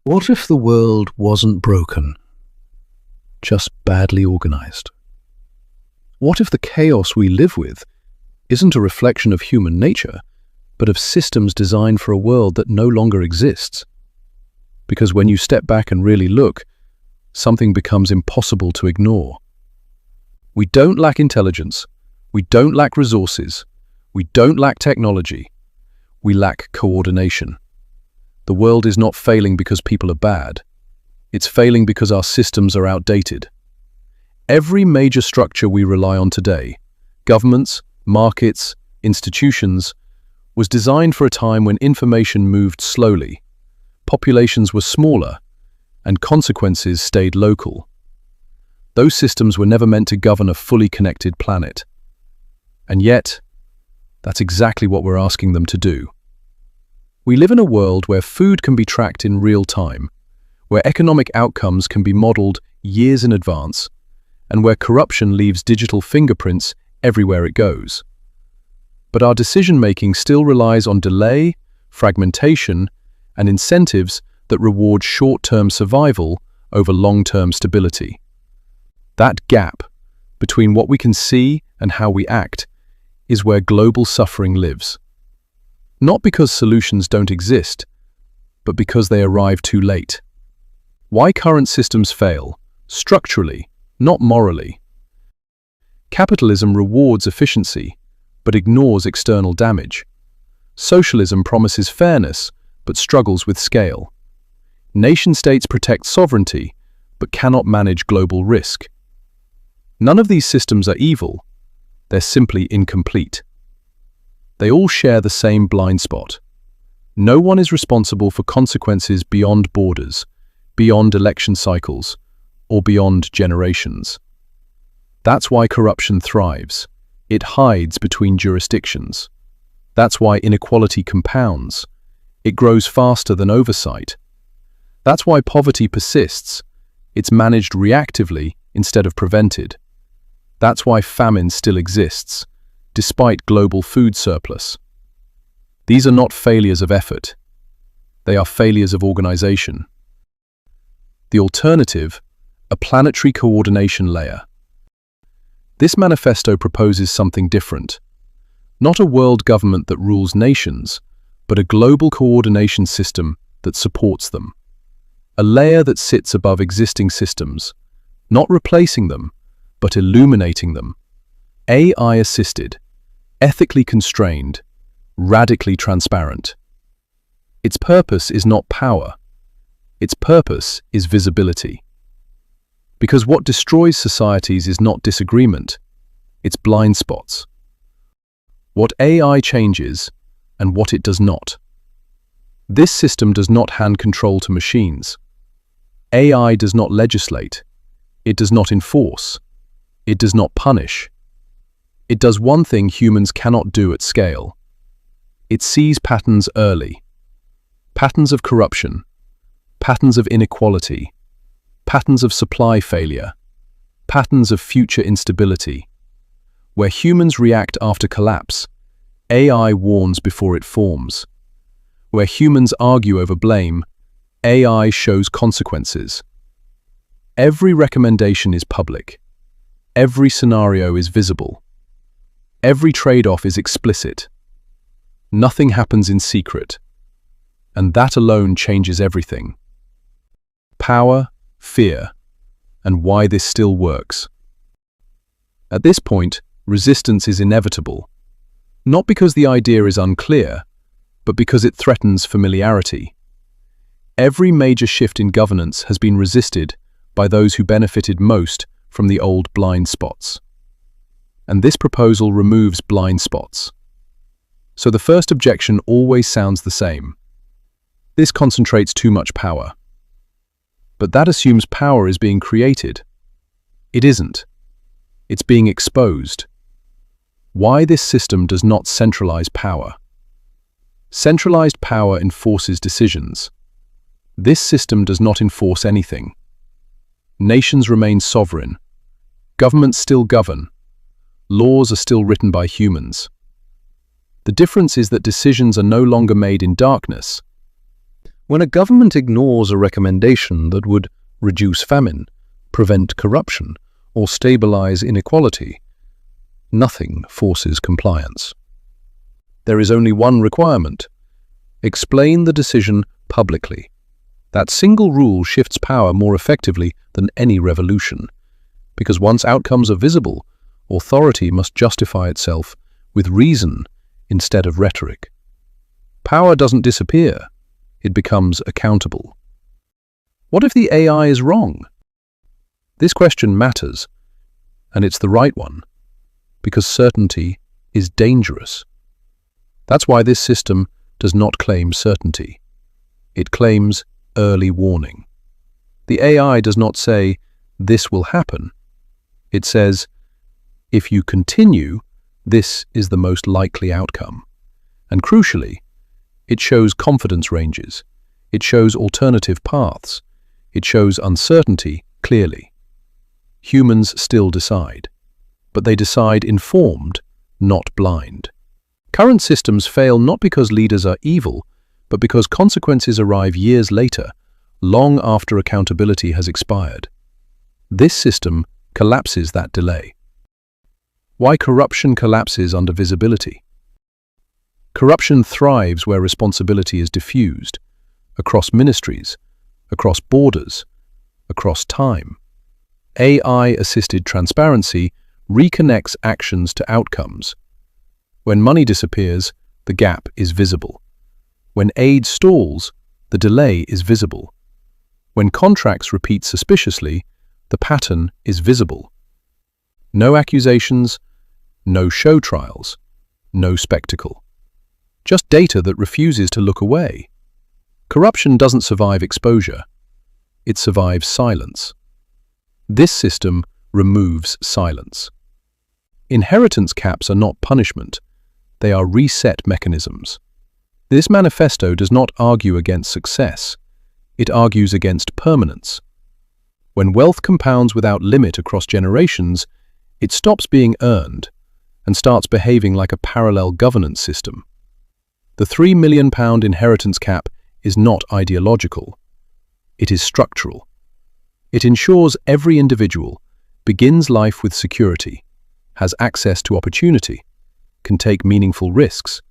What if the world wasn't broken, just badly organized? What if the chaos we live with isn't a reflection of human nature, but of systems designed for a world that no longer exists? Because when you step back and really look, something becomes impossible to ignore. We don't lack intelligence, we don't lack resources, we don't lack technology, we lack coordination. The world is not failing because people are bad. It's failing because our systems are outdated. Every major structure we rely on today, governments, markets, institutions, was designed for a time when information moved slowly, populations were smaller, and consequences stayed local. Those systems were never meant to govern a fully connected planet. And yet, that's exactly what we're asking them to do. We live in a world where food can be tracked in real time, where economic outcomes can be modeled years in advance, and where corruption leaves digital fingerprints everywhere it goes. But our decision-making still relies on delay, fragmentation, and incentives that reward short-term survival over long-term stability. That gap between what we can see and how we act is where global suffering lives. Not because solutions don't exist, but because they arrive too late. Why current systems fail, structurally, not morally. Capitalism rewards efficiency, but ignores external damage. Socialism promises fairness, but struggles with scale. Nation-states protect sovereignty, but cannot manage global risk. None of these systems are evil, they're simply incomplete. They all share the same blind spot. No one is responsible for consequences beyond borders, beyond election cycles, or beyond generations. That's why corruption thrives. It hides between jurisdictions. That's why inequality compounds. It grows faster than oversight. That's why poverty persists. It's managed reactively instead of prevented. That's why famine still exists, despite global food surplus. These are not failures of effort. They are failures of organization. The alternative, a planetary coordination layer. This manifesto proposes something different. Not a world government that rules nations, but a global coordination system that supports them. A layer that sits above existing systems, not replacing them, but illuminating them. AI-assisted, ethically constrained, radically transparent. Its purpose is not power. Its purpose is visibility. Because what destroys societies is not disagreement, it's blind spots. What AI changes and what it does not. This system does not hand control to machines. AI does not legislate. It does not enforce. It does not punish. It does one thing humans cannot do at scale. It sees patterns early. Patterns of corruption, patterns of inequality, patterns of supply failure, patterns of future instability. Where humans react after collapse, AI warns before it forms. Where humans argue over blame, AI shows consequences. Every recommendation is public. Every scenario is visible. Every trade-off is explicit. Nothing happens in secret. And that alone changes everything. Power, fear, and why this still works. At this point, resistance is inevitable. Not because the idea is unclear, but because it threatens familiarity. Every major shift in governance has been resisted by those who benefited most from the old blind spots. And this proposal removes blind spots. So the first objection always sounds the same. This concentrates too much power. But that assumes power is being created. It isn't. It's being exposed. Why this system does not centralize power. Centralized power enforces decisions. This system does not enforce anything. Nations remain sovereign. Governments still govern. Laws are still written by humans. The difference is that decisions are no longer made in darkness. When a government ignores a recommendation that would reduce famine, prevent corruption, or stabilise inequality, nothing forces compliance. There is only one requirement: explain the decision publicly. That single rule shifts power more effectively than any revolution, because once outcomes are visible, authority must justify itself with reason instead of rhetoric. Power doesn't disappear, it becomes accountable. What if the AI is wrong? This question matters, and it's the right one, because certainty is dangerous. That's why this system does not claim certainty. It claims early warning. The AI does not say, "This will happen." It says, "If you continue, this is the most likely outcome." And crucially, it shows confidence ranges. It shows alternative paths. It shows uncertainty clearly. Humans still decide, but they decide informed, not blind. Current systems fail not because leaders are evil, but because consequences arrive years later, long after accountability has expired. This system collapses that delay. Why corruption collapses under visibility? Corruption thrives where responsibility is diffused, across ministries, across borders, across time. AI-assisted transparency reconnects actions to outcomes. When money disappears, the gap is visible. When aid stalls, the delay is visible. When contracts repeat suspiciously, the pattern is visible. No accusations, no show trials, no spectacle. Just data that refuses to look away. Corruption doesn't survive exposure. It survives silence. This system removes silence. Inheritance caps are not punishment. They are reset mechanisms. This manifesto does not argue against success. It argues against permanence. When wealth compounds without limit across generations, it stops being earned and starts behaving like a parallel governance system. The £3 million inheritance cap is not ideological. It is structural. It ensures every individual begins life with security, has access to opportunity, can take meaningful risks,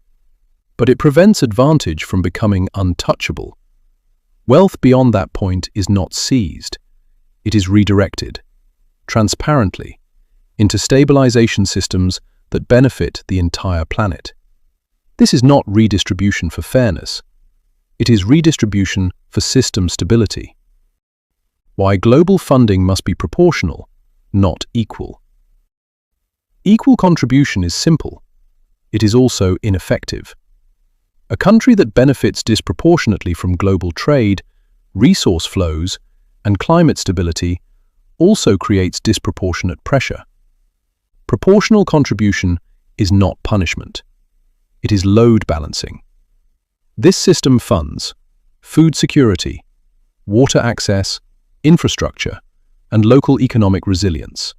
but it prevents advantage from becoming untouchable. Wealth beyond that point is not seized. It is redirected, transparently, into stabilization systems that benefit the entire planet. This is not redistribution for fairness. It is redistribution for system stability. Why global funding must be proportional, not equal. Equal contribution is simple. It is also ineffective. A country that benefits disproportionately from global trade, resource flows, and climate stability also creates disproportionate pressure. Proportional contribution is not punishment. It is load balancing. This system funds food security, water access, infrastructure, and local economic resilience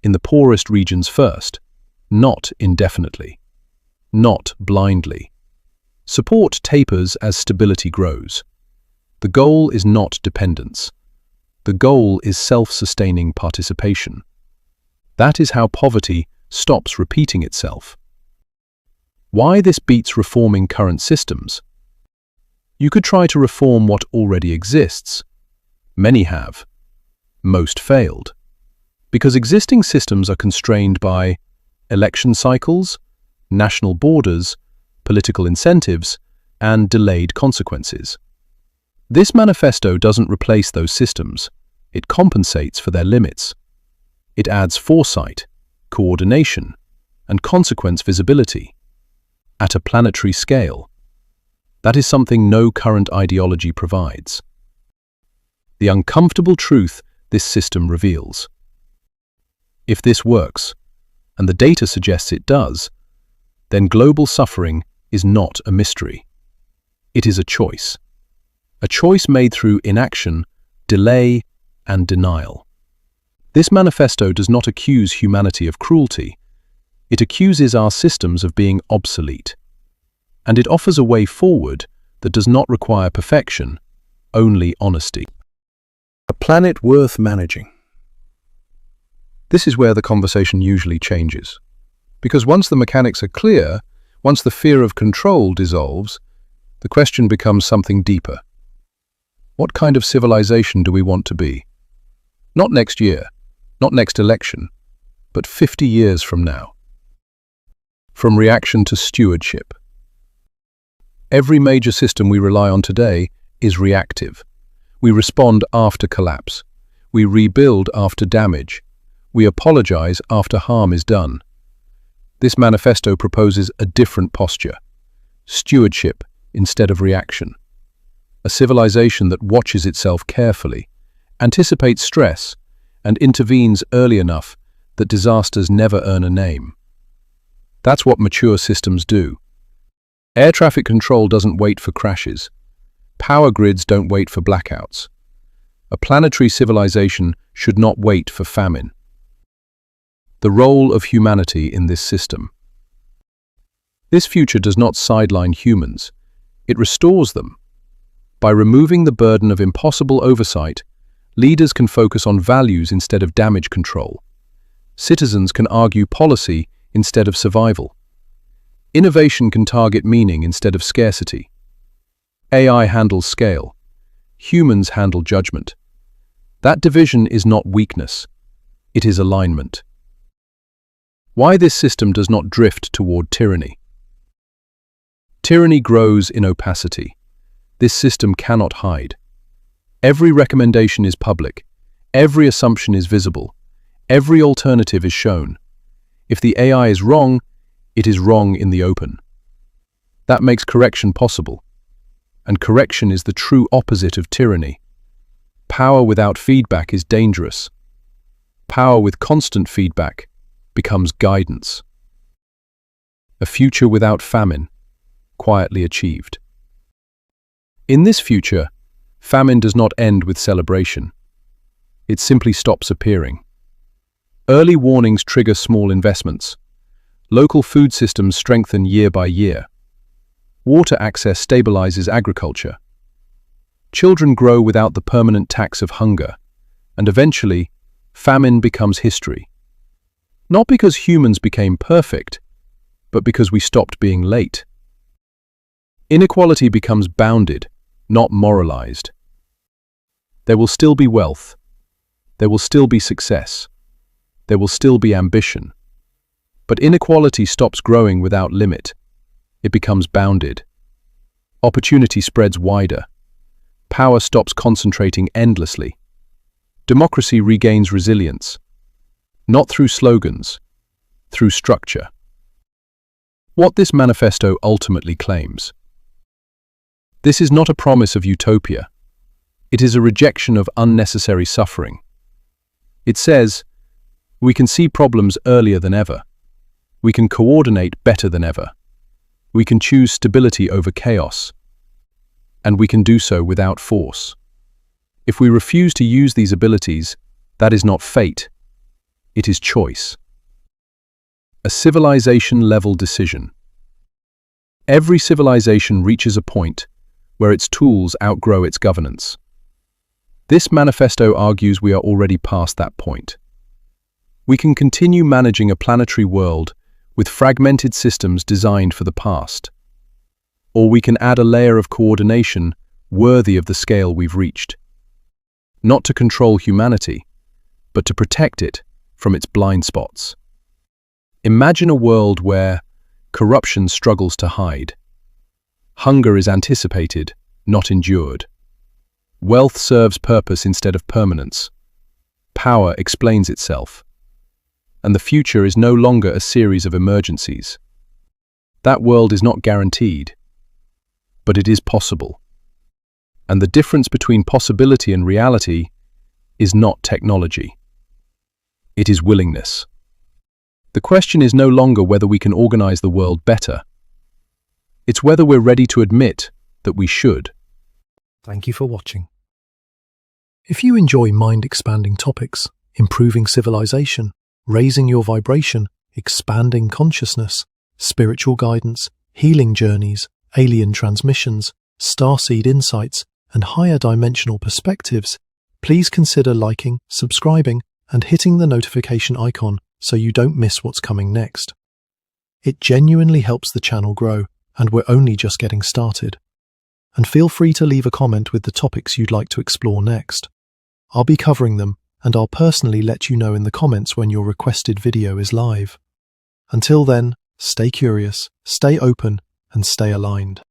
in the poorest regions first, not indefinitely, not blindly. Support tapers as stability grows. The goal is not dependence. The goal is self-sustaining participation. That is how poverty stops repeating itself. Why this beats reforming current systems? You could try to reform what already exists. Many have. Most failed. Because existing systems are constrained by election cycles, national borders, political incentives, and delayed consequences. This manifesto doesn't replace those systems. It compensates for their limits. It adds foresight, coordination, and consequence visibility at a planetary scale. That is something no current ideology provides. The uncomfortable truth this system reveals. If this works, and the data suggests it does, then global suffering is not a mystery. It is a choice made through inaction, delay, and denial. This manifesto does not accuse humanity of cruelty. It accuses our systems of being obsolete. And it offers a way forward that does not require perfection, only honesty. A planet worth managing. This is where the conversation usually changes. Because once the mechanics are clear, once the fear of control dissolves, the question becomes something deeper. What kind of civilization do we want to be? Not next year, not next election, but 50 years from now. From reaction to stewardship. Every major system we rely on today is reactive. We respond after collapse. We rebuild after damage. We apologize after harm is done. This manifesto proposes a different posture. Stewardship instead of reaction. A civilization that watches itself carefully, anticipates stress, and intervenes early enough that disasters never earn a name. That's what mature systems do. Air traffic control doesn't wait for crashes. Power grids don't wait for blackouts. A planetary civilization should not wait for famine. The role of humanity in this system. This future does not sideline humans. It restores them. By removing the burden of impossible oversight, leaders can focus on values instead of damage control. Citizens can argue policy instead of survival. Innovation can target meaning instead of scarcity. AI handles scale. Humans handle judgment. That division is not weakness. It is alignment. Why this system does not drift toward tyranny. Tyranny grows in opacity. This system cannot hide. Every recommendation is public. Every assumption is visible. Every alternative is shown. If the AI is wrong, it is wrong in the open. That makes correction possible. And correction is the true opposite of tyranny. Power without feedback is dangerous. Power with constant feedback becomes guidance. A future without famine, quietly achieved. In this future, famine does not end with celebration. It simply stops appearing. Early warnings trigger small investments. Local food systems strengthen year by year. Water access stabilizes agriculture. Children grow without the permanent tax of hunger, and eventually, famine becomes history. Not because humans became perfect, but because we stopped being late. Inequality becomes bounded, not moralized. There will still be wealth. There will still be success. There will still be ambition. But inequality stops growing without limit. It becomes bounded. Opportunity spreads wider. Power stops concentrating endlessly. Democracy regains resilience. Not through slogans, through structure. What this manifesto ultimately claims. This is not a promise of utopia. It is a rejection of unnecessary suffering. It says, we can see problems earlier than ever. We can coordinate better than ever. We can choose stability over chaos. And we can do so without force. If we refuse to use these abilities, that is not fate. It is choice. A civilization-level decision. Every civilization reaches a point where its tools outgrow its governance. This manifesto argues we are already past that point. We can continue managing a planetary world with fragmented systems designed for the past. Or we can add a layer of coordination worthy of the scale we've reached. Not to control humanity, but to protect it from its blind spots. Imagine a world where corruption struggles to hide. Hunger is anticipated, not endured. Wealth serves purpose instead of permanence. Power explains itself. And the future is no longer a series of emergencies. That world is not guaranteed, but it is possible. And the difference between possibility and reality is not technology. It is willingness. The question is no longer whether we can organize the world better. It's whether we're ready to admit that we should. Thank you for watching. If you enjoy mind-expanding topics, improving civilization, raising your vibration, expanding consciousness, spiritual guidance, healing journeys, alien transmissions, starseed insights, and higher dimensional perspectives, please consider liking, subscribing, and hitting the notification icon so you don't miss what's coming next. It genuinely helps the channel grow, and we're only just getting started. And feel free to leave a comment with the topics you'd like to explore next. I'll be covering them, and I'll personally let you know in the comments when your requested video is live. Until then, stay curious, stay open, and stay aligned.